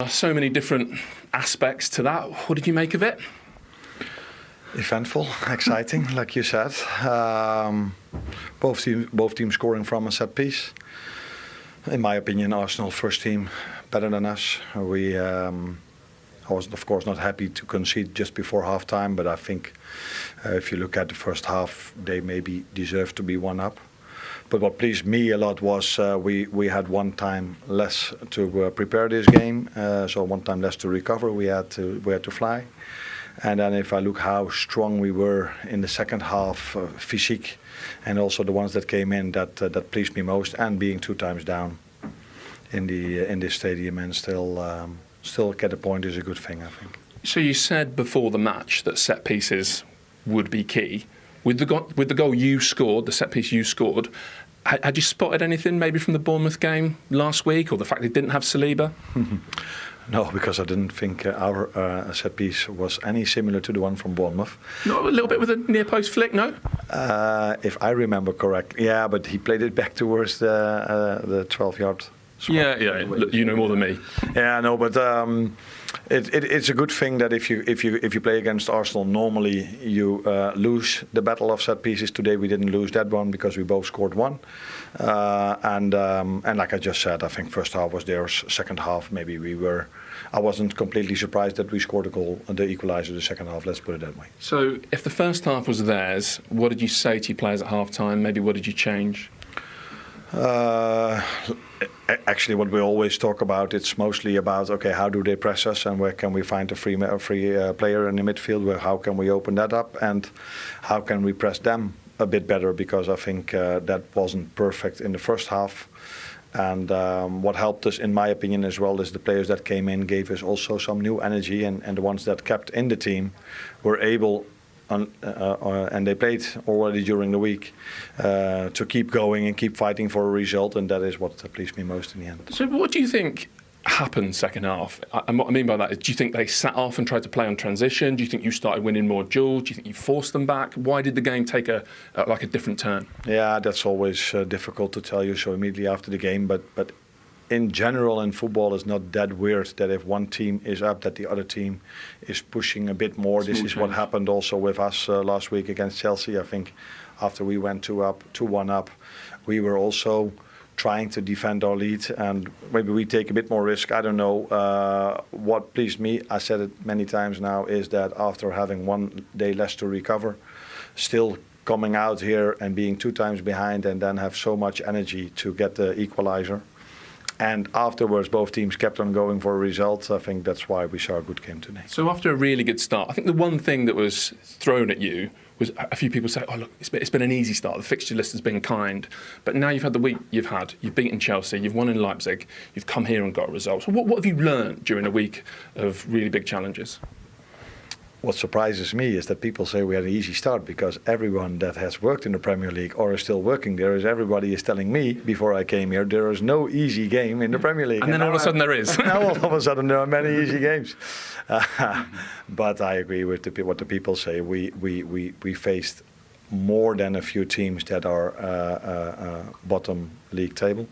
So many different aspects to that. What did you make of it? Eventful, exciting, like you said. Both teams scoring from a set piece. In my opinion, Arsenal first team better than us. I was of course not happy to concede just before half time, but I think if you look at the first half, they maybe deserve to be one up. But what pleased me a lot was we had one time less to prepare this game, so one time less to recover. We had to fly, and then if I look how strong we were in the second half, physique, and also the ones that came in, that pleased me most. And being 2 times down in this stadium and still get a point is a good thing, I think. So you said before the match that set pieces would be key. With the goal you scored, the set piece you scored, had you spotted anything maybe from the Bournemouth game last week, or the fact they didn't have Saliba? No, because I didn't think our set piece was any similar to the one from Bournemouth. Not a little bit with a near post flick, no? If I remember correctly, yeah, but he played it back towards the 12-yard spot. Yeah. Look, you know more than me. Yeah, no, but it's a good thing that if you play against Arsenal, normally you lose the battle of set pieces. Today we didn't lose that one because we both scored one. And like I just said, I think first half was theirs. Second half, maybe I wasn't completely surprised that we scored a goal, the equaliser, the second half. Let's put it that way. So if the first half was theirs, what did you say to your players at half time? Maybe what did you change? Actually, what we always talk about, it's mostly about, okay, how do they press us and where can we find a free player in the midfield? How can we open that up and how can we press them a bit better? Because I think that wasn't perfect in the first half. And what helped us, in my opinion, as well, is the players that came in gave us also some new energy, and the ones that kept in the team were able, and they played already during the week, to keep going and keep fighting for a result, and that is what pleased me most in the end. So what do you think happened second half? And what I mean by that is, do you think they sat off and tried to play on transition? Do you think you started winning more duels? Do you think you forced them back? Why did the game take a different turn? Yeah, that's always difficult to tell you so immediately after the game, but in general in football it's not that weird that if one team is up that the other team is pushing a bit more. This is what happened also with us last week against Chelsea. I think after we went 2-1 up, we were also trying to defend our lead, and maybe we take a bit more risk. I don't know. What pleased me, I said it many times now, is that after having one day less to recover, still coming out here and being 2 times behind and then have so much energy to get the equaliser. And afterwards, both teams kept on going for a result. I think that's why we saw a good game today. So after a really good start, I think the one thing that was thrown at you was a few people say, oh, look, it's been an easy start. The fixture list has been kind. But now you've had the week you've beaten Chelsea, you've won in Leipzig, you've come here and got results. So what have you learned during a week of really big challenges? What surprises me is that people say we had an easy start, because everyone that has worked in the Premier League or is still working there, everybody is telling me before I came here, there is no easy game in the Premier League. And then all of a sudden there is. Now all of a sudden there are many easy games. But I agree with what the people say. We faced more than a few teams that are bottom league table.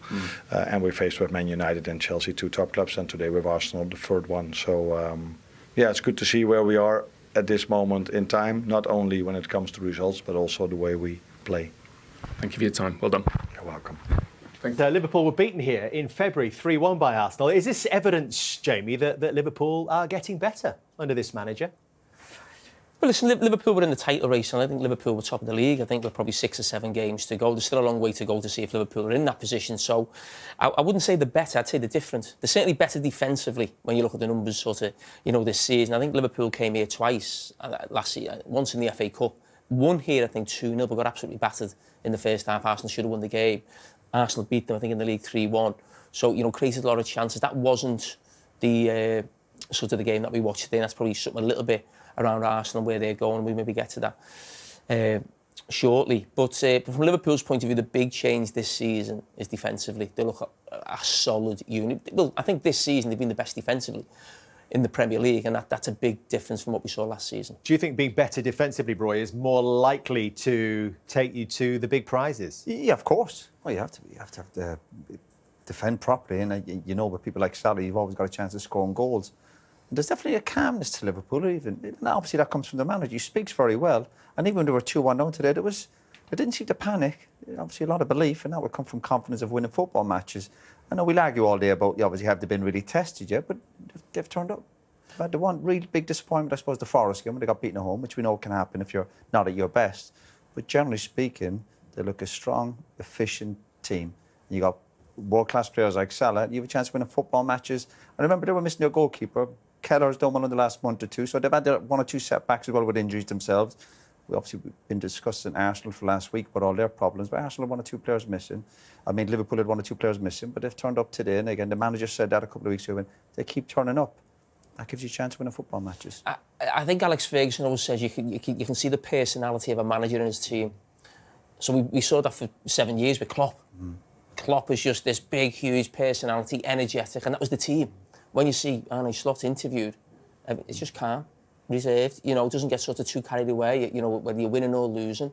And we faced with Man United and Chelsea, 2 top clubs, and today with Arsenal, the 3rd one. So yeah, it's good to see where we are at this moment in time, not only when it comes to results, but also the way we play. Thank you for your time. Well done. You're welcome. Liverpool were beaten here in February 3-1 by Arsenal. Is this evidence, Jamie, that Liverpool are getting better under this manager? Well, listen, Liverpool were in the title race, and I think Liverpool were top of the league. I think we're probably 6 or 7 games to go. There's still a long way to go to see if Liverpool are in that position. So I wouldn't say they're better, I'd say they're different. They're certainly better defensively when you look at the numbers sort of, this season. I think Liverpool came here twice last year, once in the FA Cup. Won here, I think, 2-0, but got absolutely battered in the first half. Arsenal should have won the game. Arsenal beat them, I think, in the league 3-1. So, created a lot of chances. That wasn't the sort of the game that we watched today. And that's probably something a little bit around Arsenal, where they're going. We maybe get to that shortly. But from Liverpool's point of view, the big change this season is defensively. They look a solid unit. Well, I think this season they've been the best defensively in the Premier League, and that's a big difference from what we saw last season. Do you think being better defensively, Broy, is more likely to take you to the big prizes? Yeah, of course. Well, you have to have the defend properly, and you know with people like Salah, you've always got a chance of scoring goals. And there's definitely a calmness to Liverpool, even. And obviously that comes from the manager. He speaks very well. And even when they were 2-1 down today, they didn't seem to panic. Obviously a lot of belief, and that would come from confidence of winning football matches. I know we'll argue all day about, obviously, have they been really tested yet, but they've turned up. They've had the one real big disappointment, I suppose, the Forest game, when they got beaten at home, which we know can happen if you're not at your best. But generally speaking, they look a strong, efficient team. You got world-class players like Salah. You have a chance to win football matches. And remember, they were missing their goalkeeper. Keller's done one in the last month or two, so they've had their 1 or 2 setbacks as well with injuries themselves. We've been discussing Arsenal for last week about all their problems, but Arsenal had 1 or 2 players missing. I mean, Liverpool had 1 or 2 players missing, but they've turned up today. And again, the manager said that a couple of weeks ago, when they keep turning up. That gives you a chance to win football matches. I think Alex Ferguson always says you can see the personality of a manager in his team. So we saw that for 7 years with Klopp. Klopp is just this big, huge personality, energetic, and that was the team. When you see Arne Slot interviewed, it's just calm, reserved, doesn't get sort of too carried away, whether you're winning or losing.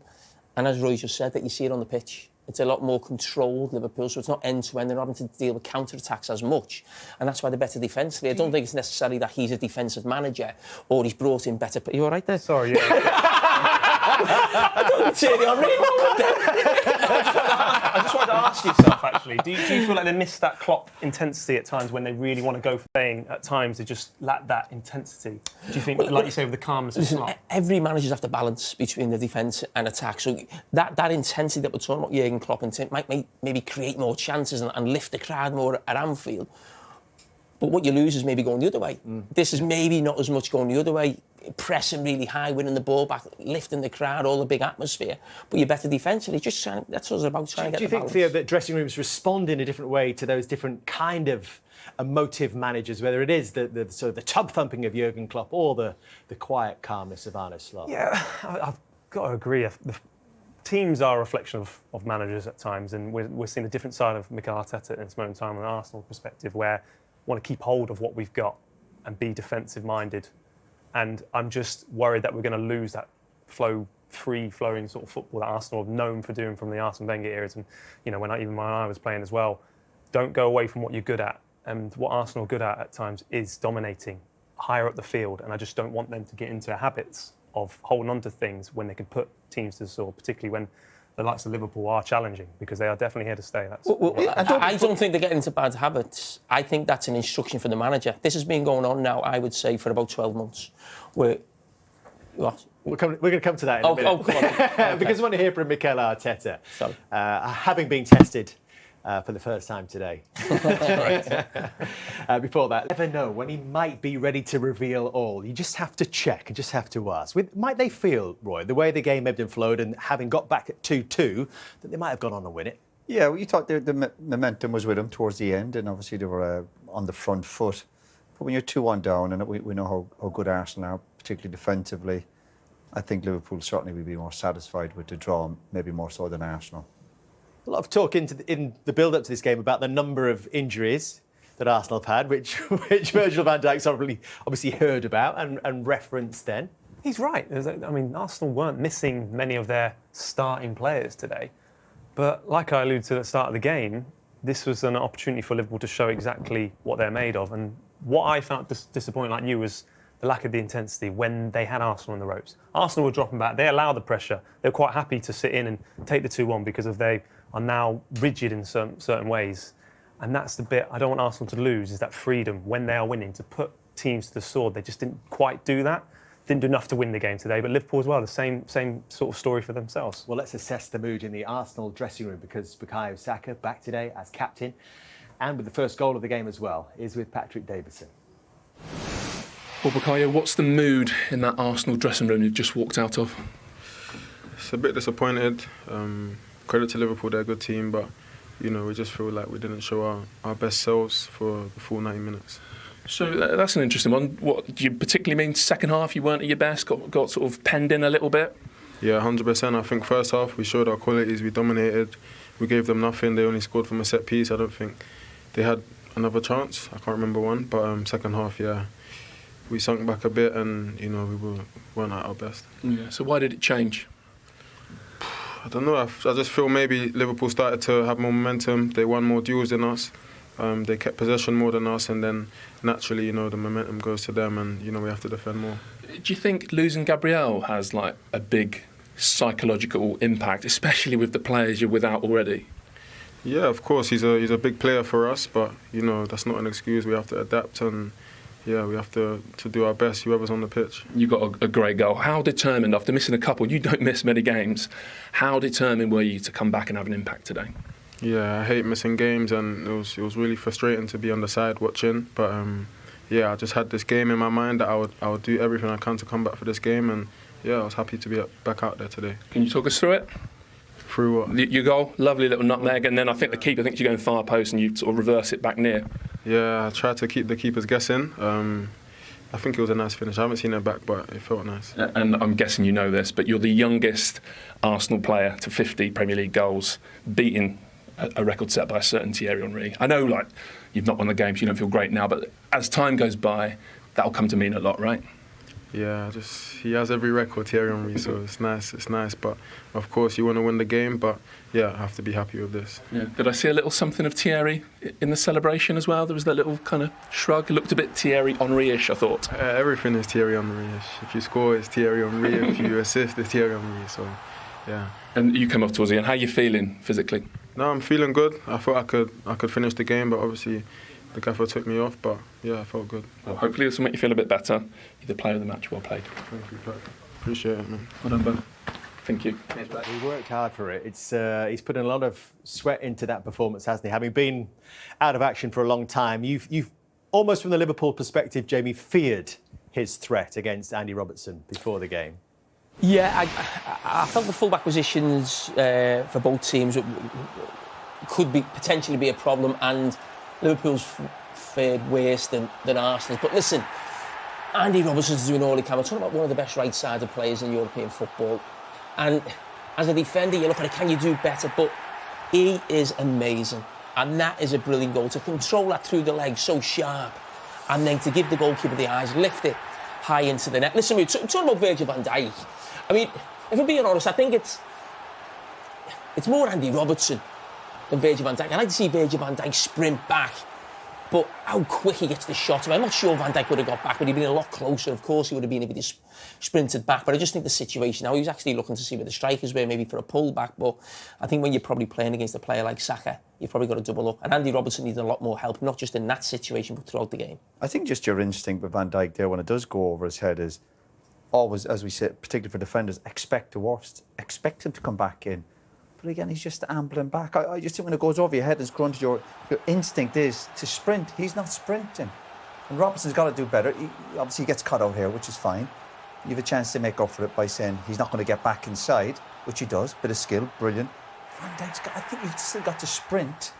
And as Roy just said, that you see it on the pitch. It's a lot more controlled, Liverpool, so it's not end-to-end. They're not having to deal with counter-attacks as much. And that's why they're better defensively. I don't think it's necessarily that he's a defensive manager or he's brought in better... Are you all right there? Sorry, yeah. I don't want to turn it on really I just wanted to ask yourself, actually, do you feel like they miss that Klopp intensity at times when they really want to go for playing? At times they just lack that intensity. Do you think, like you say, with the calmness of Klopp? Every manager's have to balance between the defence and attack. So that intensity that we're talking about, Jurgen Klopp, might maybe create more chances and lift the crowd more at Anfield. But what you lose is maybe going the other way. This is maybe not as much going the other way, pressing really high, winning the ball back, lifting the crowd, all the big atmosphere. But you're better defensively. That's what it's about, trying to get the balance. Do you think, Theo, that dressing rooms respond in a different way to those different kind of emotive managers, whether it is the sort of the tub thumping of Jurgen Klopp or the quiet calmness of Arne Slot? Yeah, I've got to agree. The teams are a reflection of managers at times, and we're seeing a different side of Mikel Arteta in this moment in time, from an Arsenal perspective, where we want to keep hold of what we've got and be defensive-minded. And I'm just worried that we're going to lose that free-flowing sort of football that Arsenal have known for doing from the Arsene Wenger eras. And, when I was playing as well, don't go away from what you're good at. And what Arsenal are good at times is dominating higher up the field. And I just don't want them to get into habits of holding on to things when they can put teams to the sword, particularly when the likes of Liverpool are challenging, because they are definitely here to stay. I don't think they're getting into bad habits. I think that's an instruction for the manager. This has been going on now, I would say, for about 12 months. What? We're going to come to that in a minute. Oh, come on. Okay. Because I want to hear from Mikel Arteta, Sorry. having been tested for the first time today. Before that, never know when he might be ready to reveal all. You just have to check and just have to ask. Might they feel, Roy, the way the game ebbed and flowed and having got back at 2-2, that they might have gone on to win it? Yeah, well, you thought the momentum was with them towards the end, and obviously they were on the front foot. But when you're 2-1 down, and we know how good Arsenal are, particularly defensively, I think Liverpool certainly will be more satisfied with the draw, maybe more so than Arsenal. A lot of talk in the build-up to this game about the number of injuries that Arsenal have had, which Virgil van Dijk's obviously heard about and referenced then. He's right. I mean, Arsenal weren't missing many of their starting players today. But like I alluded to at the start of the game, this was an opportunity for Liverpool to show exactly what they're made of. And what I found disappointing, like you, was the lack of the intensity when they had Arsenal on the ropes. Arsenal were dropping back. They allowed the pressure. They were quite happy to sit in and take the 2-1 because they are now rigid in certain ways. And that's the bit I don't want Arsenal to lose, is that freedom when they are winning to put teams to the sword. They just didn't quite do that. Didn't do enough to win the game today. But Liverpool as well, the same sort of story for themselves. Well, let's assess the mood in the Arsenal dressing room, because Bukayo Saka, back today as captain, and with the first goal of the game as well, is with Patrick Davison. Well, Bukayo, what's the mood in that Arsenal dressing room you've just walked out of? It's a bit disappointed. Credit to Liverpool, they're a good team, but we just feel like we didn't show our best selves for the full 90 minutes. So that's an interesting one. What do you particularly mean? Second half, you weren't at your best, got sort of penned in a little bit? Yeah, 100%. I think first half we showed our qualities, we dominated, we gave them nothing. They only scored from a set piece. I don't think they had another chance. I can't remember one, but second half, yeah, we sunk back a bit, and we weren't at our best. Yeah. So why did it change? I don't know. I just feel maybe Liverpool started to have more momentum. They won more duels than us. They kept possession more than us, and then naturally, the momentum goes to them, and we have to defend more. Do you think losing Gabriel has like a big psychological impact, especially with the players you're without already? Yeah, of course, he's a big player for us, but that's not an excuse. We have to adapt, and we have to do our best, whoever's on the pitch. You got a great goal. How determined, after missing a couple, you don't miss many games, how determined were you to come back and have an impact today? Yeah, I hate missing games, and it was really frustrating to be on the side watching. But I just had this game in my mind that I would do everything I can to come back for this game, and I was happy to be back out there today. Can you talk us through it? Through what? Your goal, lovely little nutmeg, and then I think the keeper thinks you go in far post and you sort of reverse it back near. Yeah, I tried to keep the keepers guessing. I think it was a nice finish. I haven't seen it back, but it felt nice. And I'm guessing you know this, but you're the youngest Arsenal player to 50 Premier League goals, beating a record set by a certain Thierry Henry. I know, like, you've not won the game, so you don't feel great now, but as time goes by, that'll come to mean a lot, right? Yeah, he has every record, Thierry Henry, so it's nice. But of course, you want to win the game, but I have to be happy with this. Yeah. Did I see a little something of Thierry in the celebration as well? There was that little kind of shrug. It looked a bit Thierry Henry-ish, I thought. Everything is Thierry Henry-ish. If you score, it's Thierry Henry. If you assist, it's Thierry Henry. So, yeah. And you come off towards the end. How are you feeling physically? No, I'm feeling good. I thought I could finish the game, but obviously the gaffer took me off. But I felt good. Well, hopefully this will make you feel a bit better. You're the player of the match. Well played. Thank you, Pat. Appreciate it, man. Well done, bud. Thank you. He worked hard for it. He's put in a lot of sweat into that performance, hasn't he? Having been out of action for a long time, you've almost from the Liverpool perspective, Jamie, feared his threat against Andy Robertson before the game. Yeah, I felt the full-back positions for both teams could potentially be a problem, and Liverpool's fared worse than Arsenal's. But listen, Andy Robertson's doing all he can. We're talking about one of the best right-sided players in European football. And as a defender, you look at it, can you do better? But he is amazing. And that is a brilliant goal. To control that through the legs so sharp, and then to give the goalkeeper the eyes, lift it high into the net. Listen, we're talking about Virgil van Dijk. I mean, if we're being honest, I think it's more Andy Robertson than Virgil van Dijk. I like to see Virgil van Dijk sprint back, but how quick he gets the shot. I'm not sure Van Dijk would have got back, but he'd been a lot closer. Of course, he would have been if he just sprinted back. But I just think the situation now, he was actually looking to see where the strikers were, maybe for a pullback. But I think when you're probably playing against a player like Saka, you've probably got to double up. And Andy Robertson needed a lot more help, not just in that situation, but throughout the game. I think just your instinct with Van Dijk there, when it does go over his head, is always, as we say, particularly for defenders, expect the worst. Expect him to come back in. But again, he's just ambling back. I just think when it goes over your head and it's grown to your instinct is to sprint. He's not sprinting. And Robertson's got to do better. Obviously, he gets cut out here, which is fine. You have a chance to make up for it by saying he's not going to get back inside, which he does. Bit of skill, brilliant. Van Dijk's I think he's still got to sprint.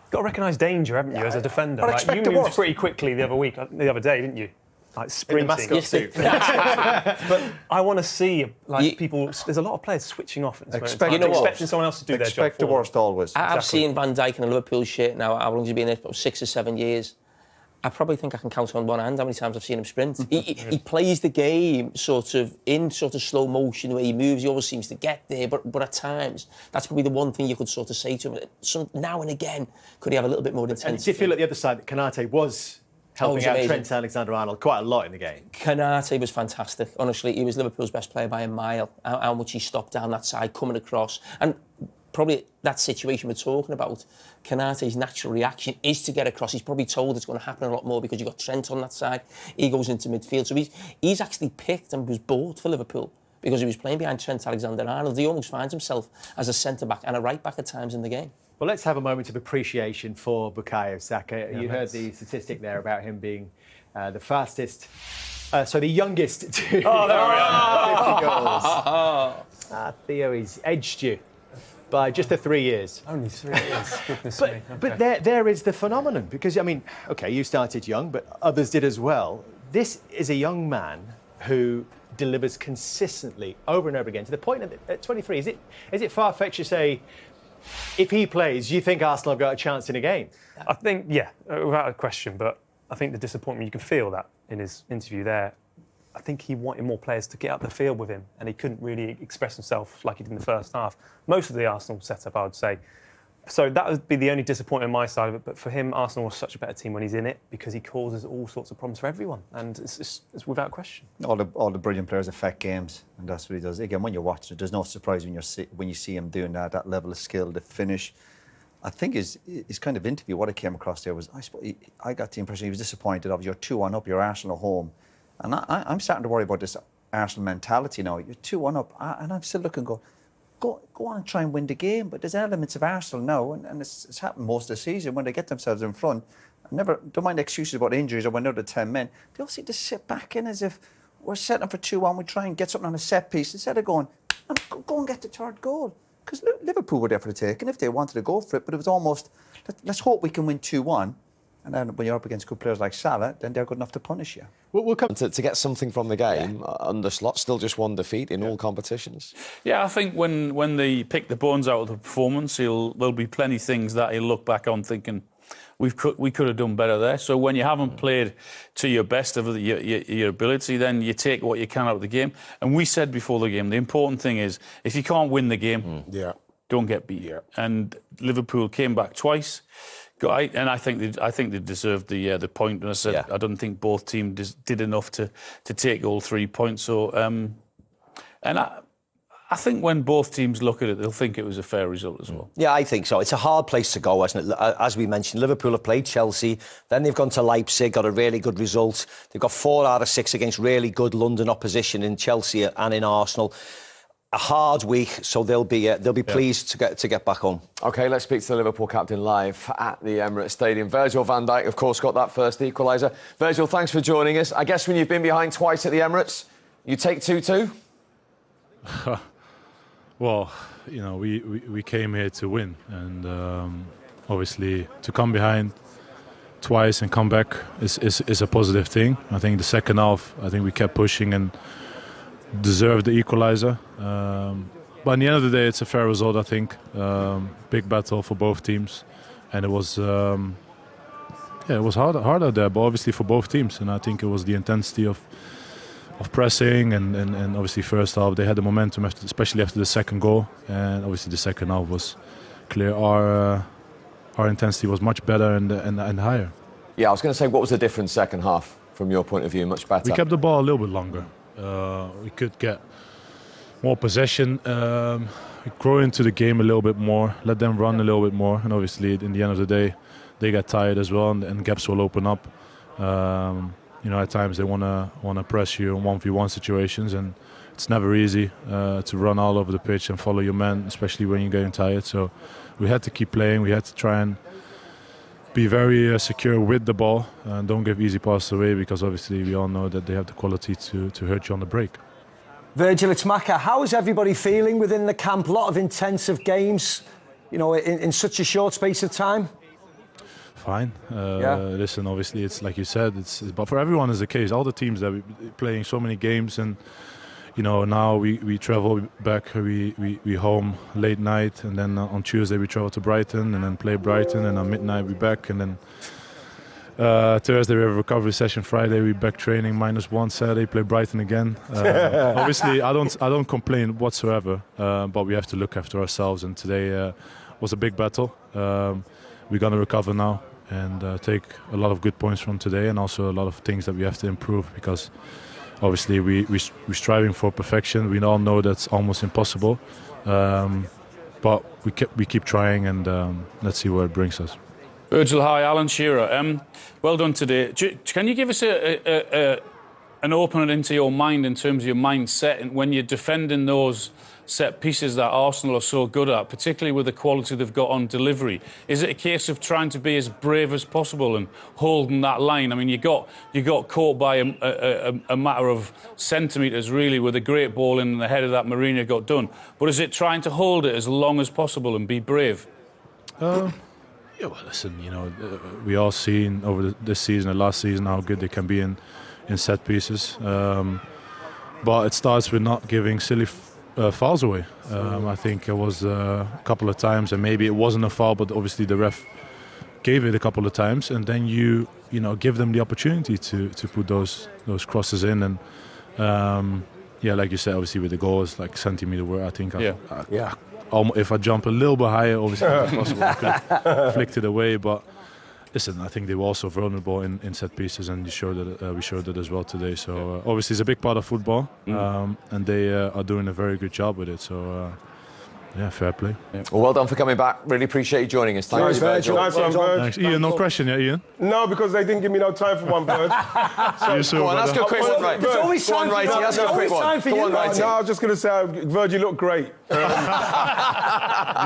You've got to recognise danger, haven't you, as a defender? But like, you moved pretty quickly the other day, didn't you? Like sprinting. In the mascot suit. But I want to see people. There's a lot of players switching off at this moment. Expecting someone else to do their job. Expect the worst always. I've seen Van Dijk in a Liverpool shirt now. How long has he been there? About 6 or 7 years. I probably think I can count on one hand how many times I've seen him sprint. He plays the game sort of slow motion, the way he moves. He always seems to get there, but at times that's probably the one thing you could sort of say to him. Now and again, could he have a little bit more intensity? And did you feel at the other side that Konate was helping out Trent Alexander-Arnold quite a lot in the game? Konate was fantastic. Honestly, he was Liverpool's best player by a mile. How much he stopped down that side, coming across. And probably that situation we're talking about, Konate's natural reaction is to get across. He's probably told it's going to happen a lot more because you've got Trent on that side. He goes into midfield. So he's actually picked and was bought for Liverpool because he was playing behind Trent Alexander-Arnold. He almost finds himself as a centre-back and a right-back at times in the game. Well, let's have a moment of appreciation for Bukayo Saka. You heard the statistic there about him being the youngest to 50 goals. Theo, he's edged you by just the 3 years. Only 3 years, goodness me. Okay. But there is the phenomenon, because, I mean, OK, you started young, but others did as well. This is a young man who delivers consistently over and over again, to the point that at 23, is it far-fetched to say, if he plays, you think Arsenal have got a chance in a game? I think, without a question, but I think the disappointment, you can feel that in his interview there. I think he wanted more players to get up the field with him, and he couldn't really express himself like he did in the first half. Most of the Arsenal setup, I would say, So that would be the only disappointment on my side of it. But for him, Arsenal are such a better team when he's in it because he causes all sorts of problems for everyone, and it's without question. All the brilliant players affect games, and that's what he does. Again, when you're watching it, there's no surprise when you see him doing that level of skill, the finish. I think his kind of interview, what I came across there was, I got the impression he was disappointed of you're 2-1 up, you're Arsenal at home, and I'm starting to worry about this Arsenal mentality now. You're 2-1 up, and I'm still looking, go on and try and win the game. But there's elements of Arsenal now, and it's happened most of the season when they get themselves in front. I don't mind excuses about injuries or when they're the 10 men. They all seem to sit back in as if we're setting for 2-1. We try and get something on a set piece instead of going, go and get the third goal. Because Liverpool were there for the taking if they wanted to go for it. But it was almost, let's hope we can win 2-1. And then when you're up against good players like Salah, then they're good enough to punish you. We'll come to get something from the game under slot, still just one defeat in all competitions. Yeah, I think when they pick the bones out of the performance, there'll be plenty of things that he'll look back on thinking, we could have done better there. So when you haven't played to your best of your ability, then you take what you can out of the game. And we said before the game, the important thing is, if you can't win the game, don't get beat. Yeah. And Liverpool came back twice. And I think they deserved the point. And I said I don't think both teams did enough to take all 3 points. So and I think when both teams look at it, they'll think it was a fair result as well. Yeah, I think so. It's a hard place to go, isn't it? As we mentioned, Liverpool have played Chelsea, then they've gone to Leipzig, got a really good result. They've got 4 out of 6 against really good London opposition in Chelsea and in Arsenal. A hard week, so they'll be pleased to get back home. OK, let's speak to the Liverpool captain live at the Emirates Stadium. Virgil van Dijk, of course, got that first equaliser. Virgil, thanks for joining us. I guess when you've been behind twice at the Emirates, you take 2-2? Well, you know, we came here to win, and obviously to come behind twice and come back is a positive thing. I think the second half, we kept pushing and deserved the equaliser. But at the end of the day, it's a fair result, I think. Big battle for both teams, and it was hard out there, but obviously for both teams. And I think it was the intensity of pressing and obviously first half they had the momentum, especially after the second goal, and obviously the second half was clear. Our intensity was much better and higher. Yeah, I was going to say, what was the difference second half from your point of view? Much better. We kept the ball a little bit longer. We could get more possession, grow into the game a little bit more, let them run a little bit more, and obviously in the end of the day they get tired as well, and gaps will open up. You know, at times they want to press you in 1v1 situations, and it's never easy to run all over the pitch and follow your man, especially when you're getting tired. So we had to keep playing. We had to try and be very secure with the ball and don't give easy passes away, because obviously we all know that they have the quality to hurt you on the break. Virgil, it's Maka. How is everybody feeling within the camp? A lot of intensive games, you know, in such a short space of time. Fine. Listen, obviously it's like you said, but for everyone is the case. All the teams that we playing so many games, and you know, now we travel back, we home late night, and then on Tuesday we travel to Brighton and then play Brighton, and on midnight we back, and then Thursday we have a recovery session. Friday we back training -1. Saturday play Brighton again. Obviously I don't complain whatsoever, but we have to look after ourselves, and today was a big battle. We're going to recover now and take a lot of good points from today, and also a lot of things that we have to improve, because obviously we're striving for perfection. We all know that's almost impossible, but we keep trying, and let's see where it brings us. Virgil, hi, Alan Shearer. Well done today. Can you give us an opening into your mind in terms of your mindset and when you're defending those set pieces that Arsenal are so good at, particularly with the quality they've got on delivery? Is it a case of trying to be as brave as possible and holding that line? I mean, you got caught by a matter of centimetres, really, with a great ball in the head of that Merino got done. But is it trying to hold it as long as possible and be brave? Yeah, well, listen, you know, we all seen over this season and last season how good they can be in set pieces. But it starts with not giving silly fouls away. I think it was a couple of times, and maybe it wasn't a foul, but obviously the ref gave it a couple of times, and then you know, give them the opportunity to put those crosses in, and yeah, like you said, obviously with the goals, like centimetre where I think if I jump a little bit higher, obviously it's possible I could flicked it away. But listen, I think they were also vulnerable in set pieces, and we showed it as well today. So obviously it's a big part of football, and they are doing a very good job with it. So. Yeah, fair play. Yeah. Well done for coming back. Really appreciate you joining us. Thank you, Virgil. Nice one, Virg. Thanks. Ian, no question yet, Ian? No, because they didn't give me no time for one, Virg. Go on, ask a quick one, right? There's always time for you. Ask a quick one. Go on, No, I was just going to say, Virg, you look great. You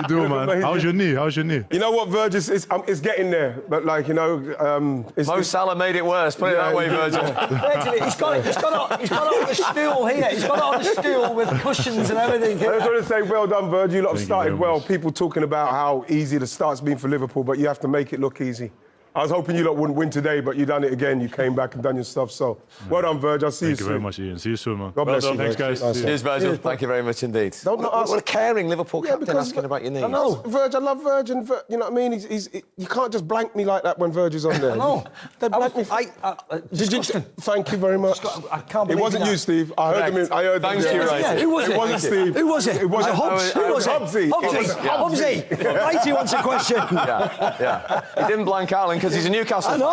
do, man. How's your knee? You know what, Virg, it's getting there. But, like, you know... Mo Salah made it worse. Put it that way, Virgil. Virgil, he's got it on the stool here. He's got it on the stool with cushions and everything. I just want to say, well done, Virg. You lot have started well. People talking about how easy the start's been for Liverpool, but you have to make it look easy. I was hoping you lot wouldn't win today, but you done it again. You came back and done your stuff. So, well done, Virg. I'll see you soon. Thank you very much, Ian. See you soon, man. God bless you. Thanks, guys. Cheers, Virgil. Thank you very much indeed. What a caring Liverpool captain asking about your knees. I know. Virg, I love Virg, and you know what I mean? You can't just blank me like that when Virg is on there. I know. They blank me. Thank you very much. I can't believe it wasn't you, Steve. I heard them. Thank you, right. Who was it? It wasn't Steve. Who was it? It wasn't Hobbs. Who was it? Hobbsy. Hobbsy. Righty wants a question. Yeah. He didn't blank Alan because he's a Newcastle fan. I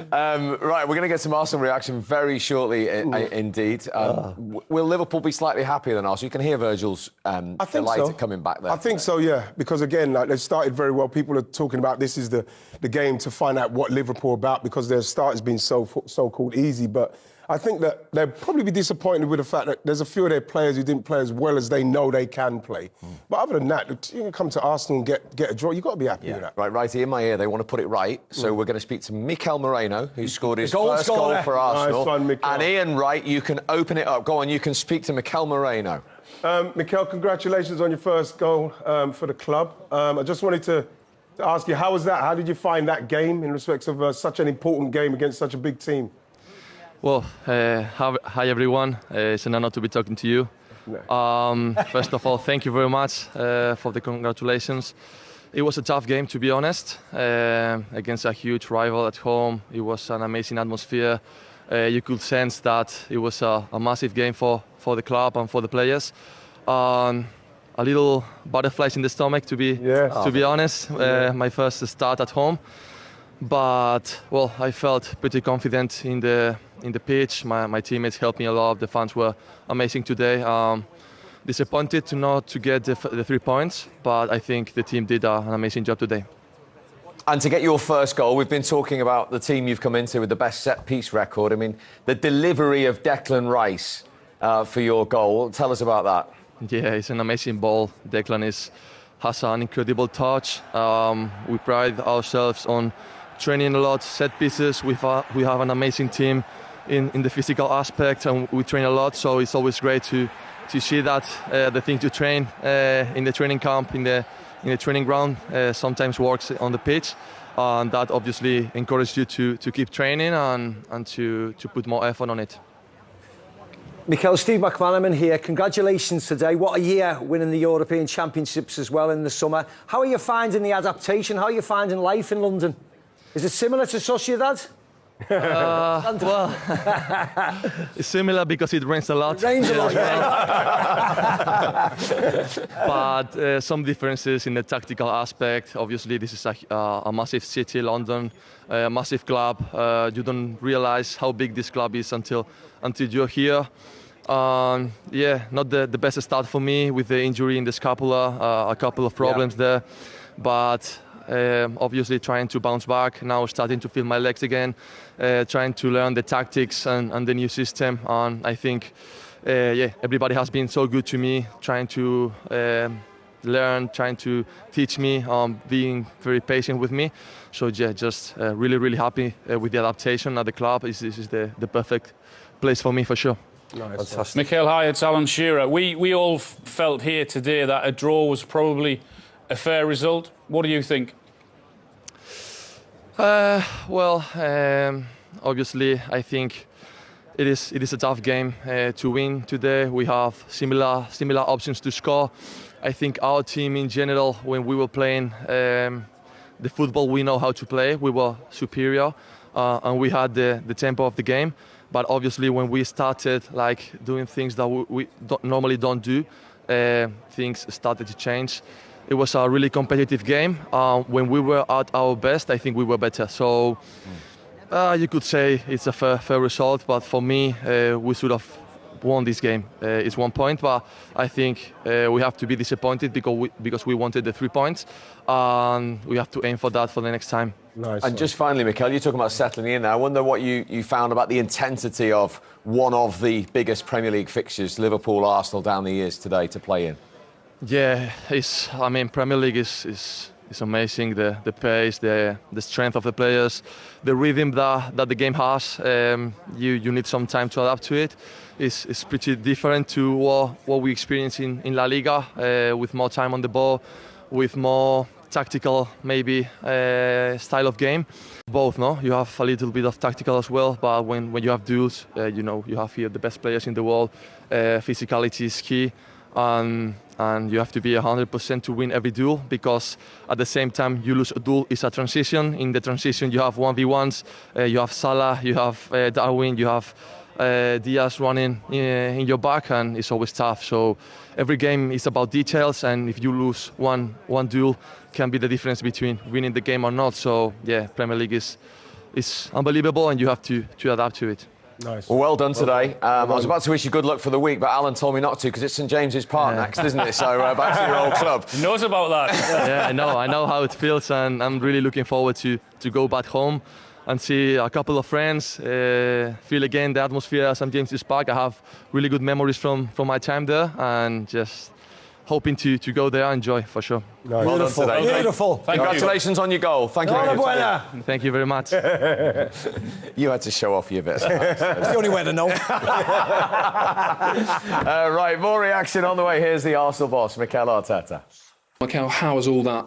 know. Right, we're going to get some Arsenal reaction very shortly, indeed. Will Liverpool be slightly happier than Arsenal? You can hear Virgil's delight at coming back there. I think so, yeah. Because, again, like they've started very well. People are talking about this is the game to find out what Liverpool are about because their start has been so-called easy. But I think that they'll probably be disappointed with the fact that there's a few of their players who didn't play as well as they know they can play. But other than that, you can come to Arsenal and get a draw. You've got to be happy with that. Right in my ear, they want to put it right. So we're going to speak to Mikel Merino, who scored his first goal for Arsenal. Nice one, Mikel. And Ian Wright, you can open it up. Go on, you can speak to Mikel Merino. Mikel, congratulations on your first goal for the club. I just wanted to ask you, how was that? How did you find that game in respect of such an important game against such a big team? Well, hi everyone. It's an honor to be talking to you. First of all, thank you very much for the congratulations. It was a tough game, to be honest, against a huge rival at home. It was an amazing atmosphere. You could sense that it was a massive game for the club and for the players. A little butterflies in the stomach, to be honest. My first start at home. But, well, I felt pretty confident in the pitch. My teammates helped me a lot. The fans were amazing today. Disappointed not to get the 3 points, but I think the team did an amazing job today. And to get your first goal, we've been talking about the team you've come into with the best set-piece record. I mean, the delivery of Declan Rice for your goal. Tell us about that. Yeah, it's an amazing ball. Declan has an incredible touch. We pride ourselves on training a lot, set pieces. We have an amazing team in the physical aspect, and we train a lot. So it's always great to see that the thing to train in the training camp, in the training ground, sometimes works on the pitch, and that obviously encourages you to keep training and to put more effort on it. Mikel, Steve McManaman here. Congratulations today. What a year winning the European Championships as well in the summer. How are you finding the adaptation? How are you finding life in London? Is it similar to Sociedad? Well, it's similar because it rains a lot. It rains a lot, But some differences in the tactical aspect. Obviously, this is a massive city, London, a massive club. You don't realise how big this club is until you're here. Not the best start for me with the injury in the scapula, a couple of problems there. But obviously trying to bounce back, now starting to feel my legs again, trying to learn the tactics and the new system. And I think, everybody has been so good to me, trying to learn, trying to teach me, being very patient with me. So just really, really happy with the adaptation at the club. This is the perfect place for me for sure. Nice. Fantastic. Mikel, hi, it's Alan Shearer. We all felt here today that a draw was probably a fair result. What do you think? Obviously, I think it is a tough game to win today. We have similar options to score. I think our team in general, when we were playing the football we know how to play, we were superior. and we had the tempo of the game. But obviously, when we started like doing things that we normally don't do, things started to change. It was a really competitive game. When we were at our best, I think we were better. So you could say it's a fair result, but for me, we should have won this game. It's 1 point, but I think we have to be disappointed because we wanted the 3 points, and we have to aim for that for the next time. Nice. And just finally, Mikel, you're talking about settling in there. I wonder what you found about the intensity of one of the biggest Premier League fixtures, Liverpool-Arsenal, down the years today to play in. Yeah, Premier League is amazing. The pace, the strength of the players, the rhythm that the game has. You need some time to adapt to it. It's pretty different to what we experience in La Liga, with more time on the ball, with more tactical maybe style of game. Both, no? You have a little bit of tactical as well, but when you have duels, you have here the best players in the world. Physicality is key. And you have to be 100% to win every duel, because at the same time you lose a duel, it's a transition. In the transition you have 1v1s, you have Salah, you have Darwin, you have Diaz running in your back, and it's always tough. So every game is about details, and if you lose one duel, can be the difference between winning the game or not. So yeah, Premier League is unbelievable, and you have to adapt to it. Nice. Well done today. I was about to wish you good luck for the week, but Alan told me not to because it's St James's Park next, isn't it? So back to your old club. He knows about that. Yeah, I know how it feels, and I'm really looking forward to go back home and see a couple of friends, feel again the atmosphere at St James's Park. I have really good memories from my time there, and just hoping to go there and enjoy for sure. Nice. Well done today. Beautiful. Congratulations on your goal. Thank you very much. Thank you very much. You had to show off your bit. It's the only way to know. Right, more reaction on the way. Here's the Arsenal boss, Mikel Arteta. Mikel, how has all that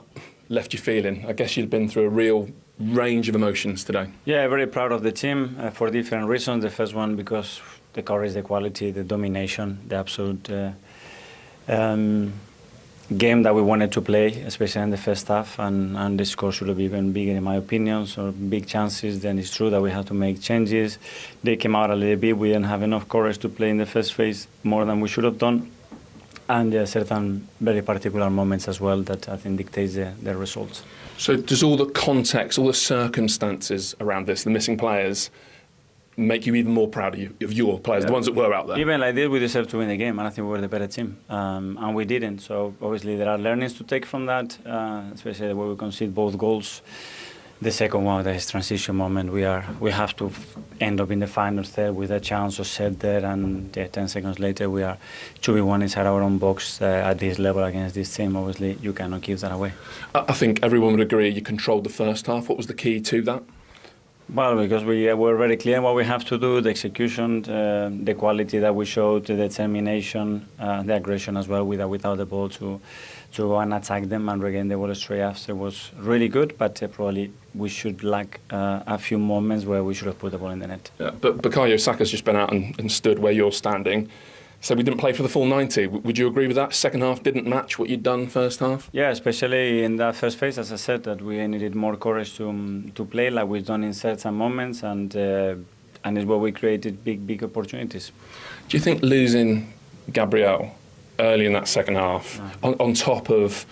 left you feeling? I guess you've been through a real range of emotions today. Yeah, very proud of the team for different reasons. The first one because the courage, the quality, the domination, the absolute game that we wanted to play, especially in the first half, and the score should have even bigger in my opinion. So big chances. Then it's true that we had to make changes. They came out a little bit. We didn't have enough courage to play in the first phase more than we should have done. And there are certain very particular moments as well that I think dictates the results. So does all the context, all the circumstances around this, the missing players, make you even more proud of your players, the ones that were out there? Even like this, we deserve to win the game, and I think we were the better team, and we didn't. So obviously there are learnings to take from that, especially the way we concede both goals. The second one, the transition moment, we have to end up in the final third with a chance to set there, and 10 seconds later we are 2v1 inside our own box at this level against this team. Obviously, you cannot give that away. I think everyone would agree you controlled the first half. What was the key to that? Well, because we were very clear what we have to do, the execution, the quality that we showed, the determination, the aggression as well, without the ball to go and attack them and regain the ball straight after was really good, but probably we should lack a few moments where we should have put the ball in the net. Yeah, but Bukayo Saka's just been out and stood where you're standing. So we didn't play for the full 90. Would you agree with that? Second half didn't match what you'd done first half? Yeah, especially in that first phase, as I said, that we needed more courage to play like we've done in certain moments, and it's where we created big opportunities. Do you think losing Gabriel early in that second half, on top of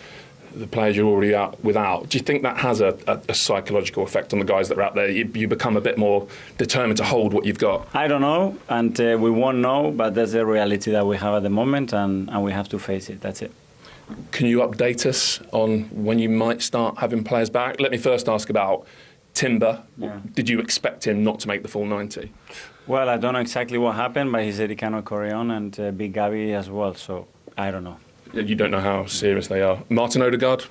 the players you're already out without, do you think that has a psychological effect on the guys that are out there? You become a bit more determined to hold what you've got? I don't know, and we won't know, but that's the reality that we have at the moment, and we have to face it. That's it. Can you update us on when you might start having players back? Let me first ask about Timber. Yeah. Did you expect him not to make the full 90? Well, I don't know exactly what happened, but he said he cannot carry on, and Big Gabi as well, so I don't know. You don't know how serious they are. Martin Odegaard?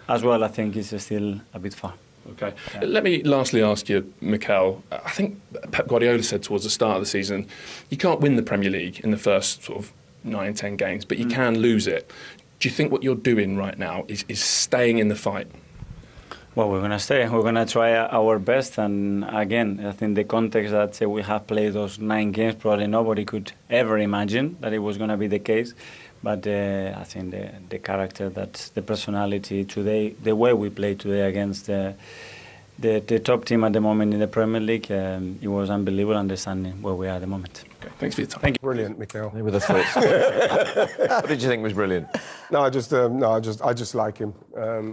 As well, I think he's still a bit far. Okay. Yeah. Let me lastly ask you, Mikel, I think Pep Guardiola said towards the start of the season, you can't win the Premier League in the first sort of 9-10 games, but you can lose it. Do you think what you're doing right now is staying in the fight? Well, we're going to stay. We're going to try our best. And again, I think the context that we have played those 9 games, probably nobody could ever imagine that it was going to be the case. But I think the character, the personality today, the way we play today against the top team at the moment in the Premier League. It was unbelievable understanding where we are at the moment. Okay, thanks for your time. Thank you. Brilliant, Mikel. With the thoughts. What did you think was brilliant? No, I just like him.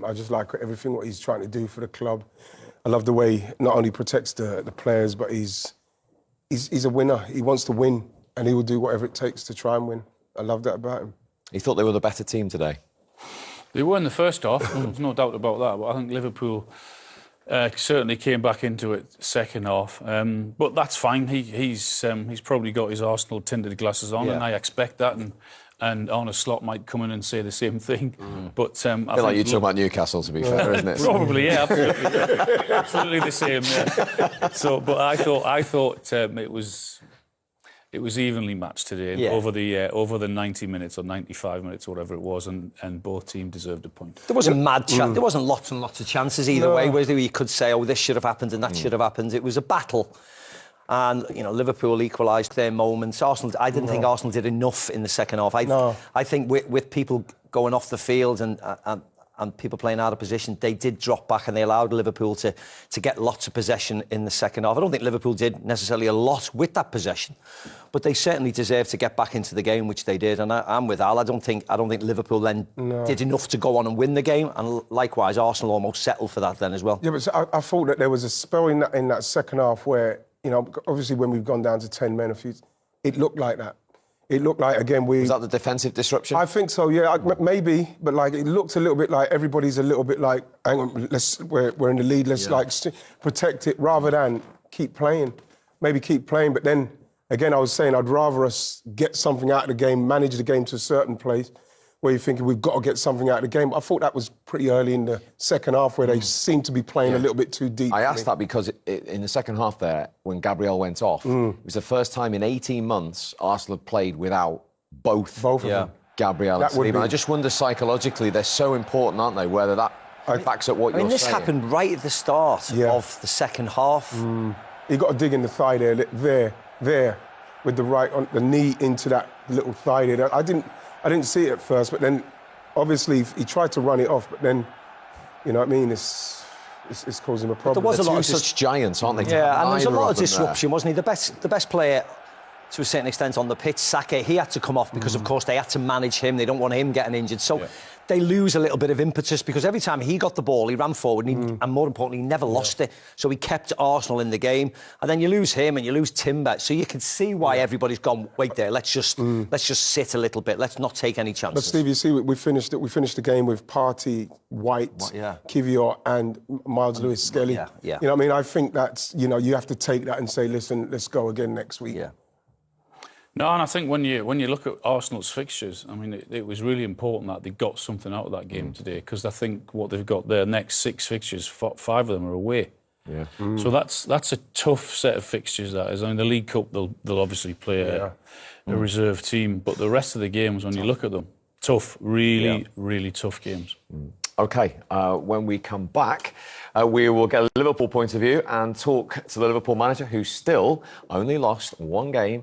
I just like everything what he's trying to do for the club. I love the way he not only protects the players, but he's a winner. He wants to win, and he will do whatever it takes to try and win. I love that about him. He thought they were the better team today. They were in the first half. There's no doubt about that. But I think Liverpool certainly came back into it second half. But that's fine. He's probably got his Arsenal tinted glasses on, and I expect that. And Arne Slot might come in and say the same thing. But I feel like you talk about Newcastle, to be fair, isn't it? Probably, yeah, absolutely, absolutely the same. Yeah. So, but I thought it was evenly matched today over the 90 minutes or 95 minutes, or whatever it was, and both teams deserved a point. There wasn't mad chance. There wasn't lots and lots of chances either way, where you could say, "Oh, this should have happened and that should have happened." It was a battle. And, you know, Liverpool equalised their moments. Arsenal, I didn't think Arsenal did enough in the second half. I think with people going off the field and people playing out of position, they did drop back and they allowed Liverpool to get lots of possession in the second half. I don't think Liverpool did necessarily a lot with that possession, but they certainly deserved to get back into the game, which they did. And I'm with Al. I don't think Liverpool then did enough to go on and win the game. And likewise, Arsenal almost settled for that then as well. Yeah, but I thought that there was a spell in that second half where, you know, obviously when we've gone down to 10 men, it looked like that. It looked like, again, was that the defensive disruption? I think so, yeah, maybe. But, like, it looked a little bit like everybody's a little bit like, hang on, we're in the lead, let's, protect it rather than keep playing. Maybe keep playing, but then, again, I was saying I'd rather us get something out of the game, manage the game to a certain place, where you're thinking we've got to get something out of the game. I thought that was pretty early in the second half where they seemed to be playing a little bit too deep. I asked that because in the second half there, when Gabriel went off, it was the first time in 18 months Arsenal had played without both of them, Gabriel and Saliba. I just wonder psychologically, they're so important, aren't they, whether that backs up what you're saying. This happened right at the start of the second half. He got a dig in the thigh there, with the knee into that little thigh there. I didn't see it at first, but then obviously he tried to run it off, but then, you know what I mean, it's causing a problem. But there was a lot of such giants, aren't they? Yeah, and there was a lot of disruption, wasn't he? The best player to a certain extent on the pitch, Saka, he had to come off because, of course, they had to manage him. They don't want him getting injured. So they lose a little bit of impetus because every time he got the ball, he ran forward and more importantly, he never lost it. So he kept Arsenal in the game. And then you lose him and you lose Timber. So you can see why everybody's gone, wait there, let's just sit a little bit. Let's not take any chances. But Steve, you see, we finished the game with Partey, White, Kivior and Miles Lewis-Skelly. You know what I mean? I think that's, you know, you have to take that and say, listen, let's go again next week. No, and I think when you look at Arsenal's fixtures, I mean, it was really important that they got something out of that game today, because I think what they've got their next 6 fixtures, 5 of them are away. So that's a tough set of fixtures. That is. I mean, the League Cup they'll obviously play a reserve team, but the rest of the games, when you look at them, tough, really tough games. OK, when we come back, we will get a Liverpool point of view and talk to the Liverpool manager, who still only lost 1 game